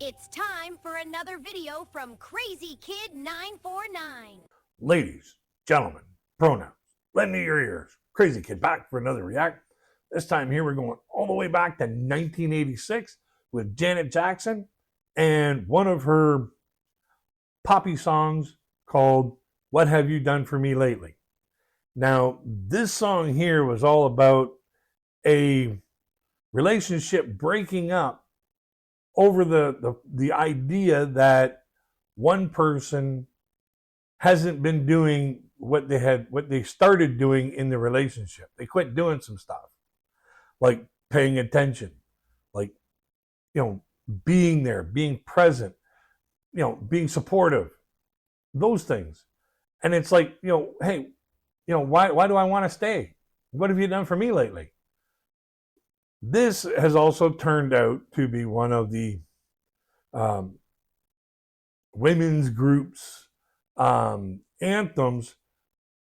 It's time for another video from Crazy Kid 949. Ladies, gentlemen, pronouns, lend me your ears. Crazy Kid back for another react. This time here we're going all the way back to 1986 with Janet Jackson and one of her poppy songs called What Have You Done For Me Lately? Now, this song here was all about a relationship breaking up over the idea that one person hasn't been doing what they started doing in the relationship. They quit doing some stuff, like paying attention, like, being there, being present, being supportive, those things. And it's like, hey, why do I want to stay? What have you done for me lately? This has also turned out to be one of the women's groups anthems,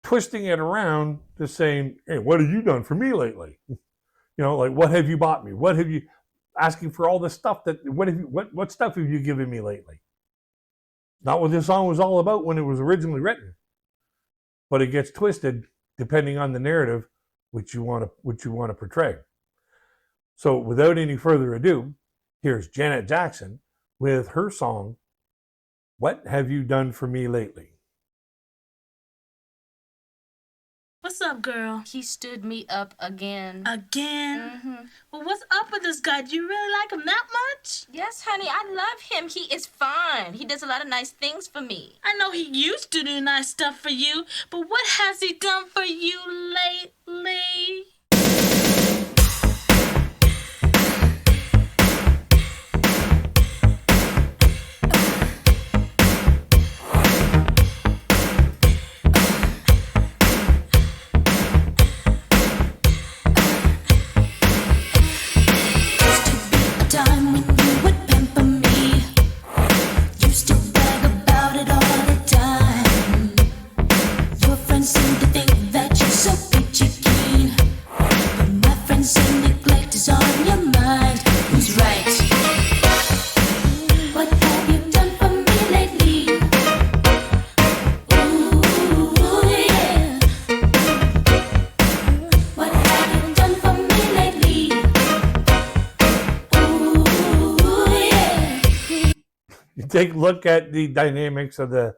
twisting it around to saying, hey, what have you done for me lately? Like, what have you bought me? What have you, asking for all this stuff what stuff have you given me lately? Not what this song was all about when it was originally written, but it gets twisted depending on the narrative which you want to portray. So without any further ado, here's Janet Jackson with her song, What Have You Done For Me Lately? What's up, girl? He stood me up again. Again? Mm-hmm. Well, what's up with this guy? Do you really like him that much? Yes, honey, I love him. He is fine. He does a lot of nice things for me. I know he used to do nice stuff for you, but what has he done for you lately? You take a look at the dynamics of the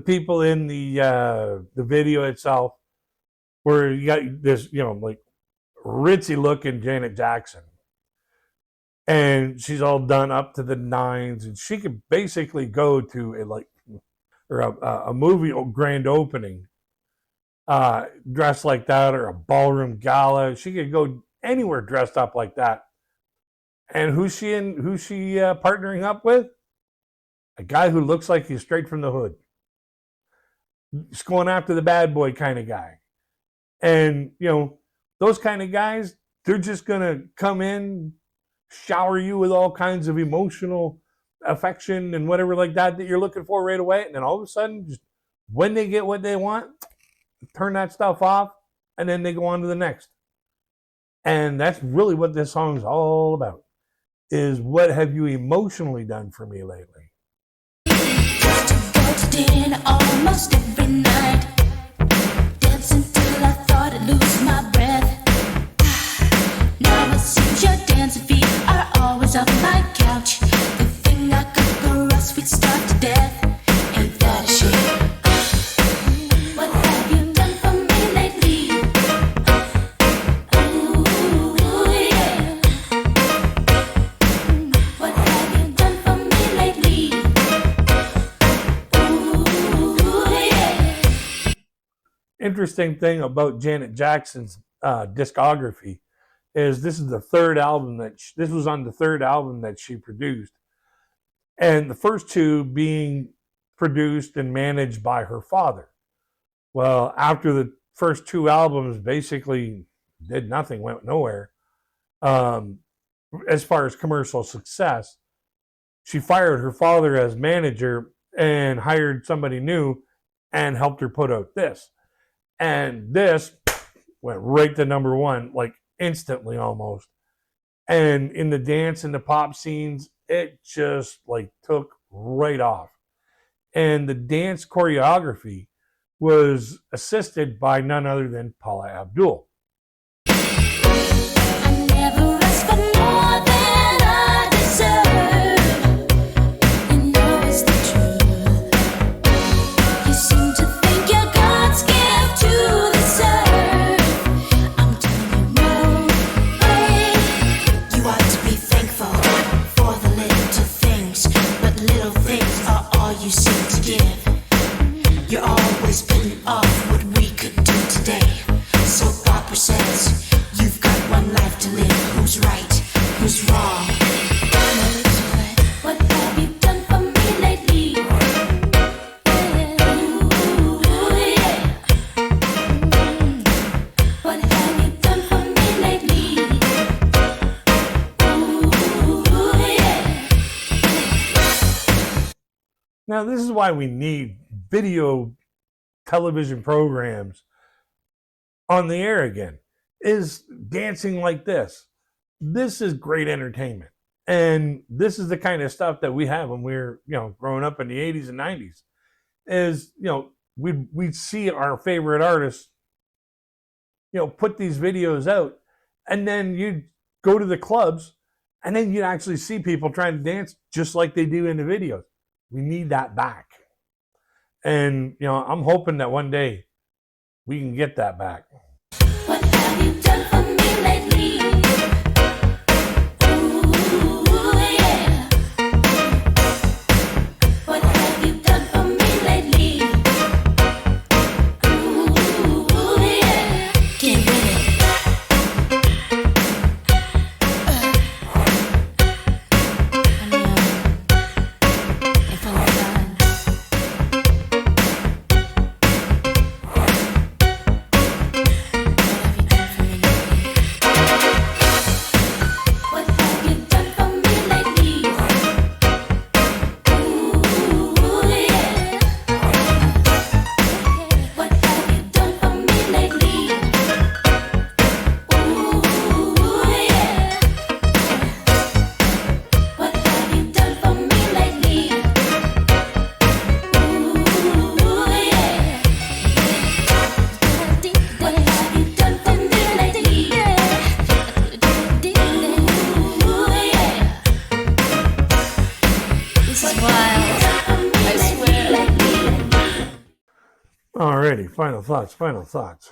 people in the video itself, where you got this, like ritzy looking Janet Jackson, and she's all done up to the nines, and she could basically go to a movie grand opening dressed like that, or a ballroom gala. She could go anywhere dressed up like that. And who's she partnering up with? A guy who looks like he's straight from the hood. Just going after the bad boy kind of guy. And, those kind of guys, they're just going to come in, shower you with all kinds of emotional affection and whatever like that you're looking for right away. And then all of a sudden, just when they get what they want, turn that stuff off, and then they go on to the next. And that's really what this song's all about, is what have you emotionally done for me lately? Dinner almost every night, dancing till I thought I'd lose my breath. Now it seems your dancing feet are always on my couch. The thing I could go else we'd starve to death. Ain't that a shame? What have you done for me lately? Ooh, yeah. What have you done for me lately? Interesting thing about Janet Jackson's discography is this is the third album this was on the third album that she produced, and the first two being produced and managed by her father. Well, after the first two albums basically did nothing, went nowhere, as far as commercial success, she fired her father as manager and hired somebody new and helped her put out this. And this went right to number one, like instantly almost. And in the dance and the pop scenes, it just like took right off. And the dance choreography was assisted by none other than Paula Abdul. I never asked for more than I deserve. You know it's the truth. You seem to think you're God's gift to the earth. I'm telling you no way. You ought to be thankful for the little things, but little things are all you seem to give. You're always putting off what we could do today. Soap opera says you've got one life to live. Who's right? Who's wrong? What have you done for me lately? Ooh, yeah. What have you done for me lately? Ooh, yeah. Now, this is why we need video television programs on the air again, is dancing like this. This is great entertainment. And this is the kind of stuff that we have when we were, growing up in the 80s and 90s. Is, we'd see our favorite artists, put these videos out, and then you'd go to the clubs, and then you'd actually see people trying to dance just like they do in the videos. We need that back. And, I'm hoping that one day we can get that back. What have you done for me lately? Ooh, yeah. What have you done for me lately? Ooh, yeah. Get with it. If I was done. What have you done for me lately? Ooh, yeah. What have you done for me lately? Ooh, yeah. What have you done for me lately? Ooh, yeah. What have you done for me lately? This is wild. I swear. Alrighty, final thoughts.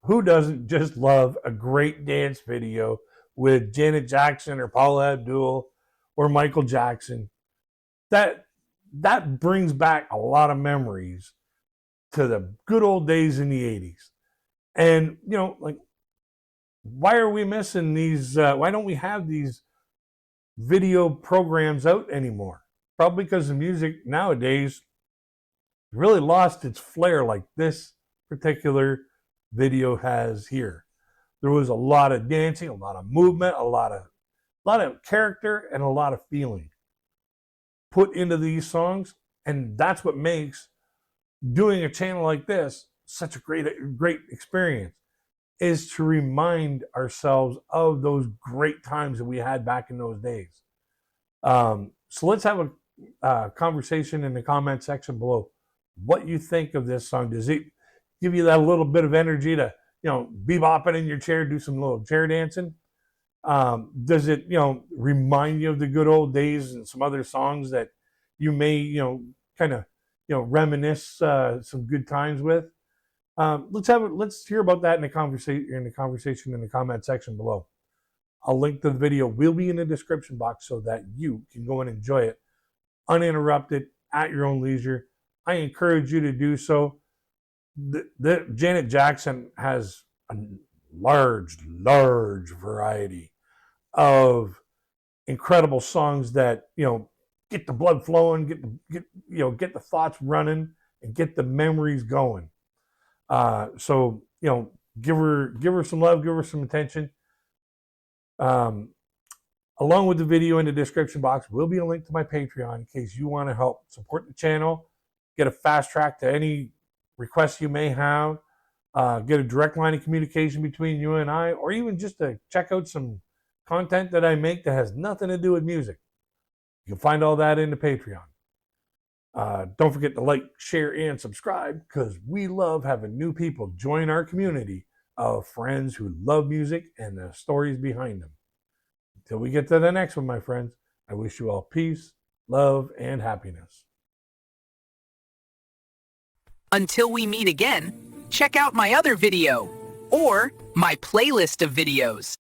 Who doesn't just love a great dance video with Janet Jackson or Paula Abdul or Michael Jackson? That brings back a lot of memories to the good old days in the 80s. And, why are we missing these? Why don't we have these video programs out anymore? Probably because the music nowadays really lost its flair like this particular video has here. There was a lot of dancing, a lot of movement, a lot of character, and a lot of feeling put into these songs. And that's what makes doing a channel like this such a great experience, is to remind ourselves of those great times that we had back in those days. So let's have a conversation in the comment section below. What you think of this song? Does it give you that little bit of energy to, be bopping in your chair, do some little chair dancing? Does it, remind you of the good old days and some other songs that you may, kind of, reminisce some good times with? Let's hear about that in the conversation in the comment section below. A link to the video will be in the description box so that you can go and enjoy it uninterrupted at your own leisure. I encourage you to do so. The Janet Jackson has a large variety of incredible songs that get the blood flowing, get the thoughts running, and get the memories going. So give her some love, give her some attention. Along with the video in the description box will be a link to my Patreon in case you want to help support the channel, get a fast track to any requests you may have, get a direct line of communication between you and I, or even just to check out some content that I make that has nothing to do with music. You can find all that in the Patreon. Don't forget to like, share, and subscribe, because we love having new people join our community of friends who love music and the stories behind them. Until we get to the next one, my friends, I wish you all peace, love, and happiness. Until we meet again, check out my other video or my playlist of videos.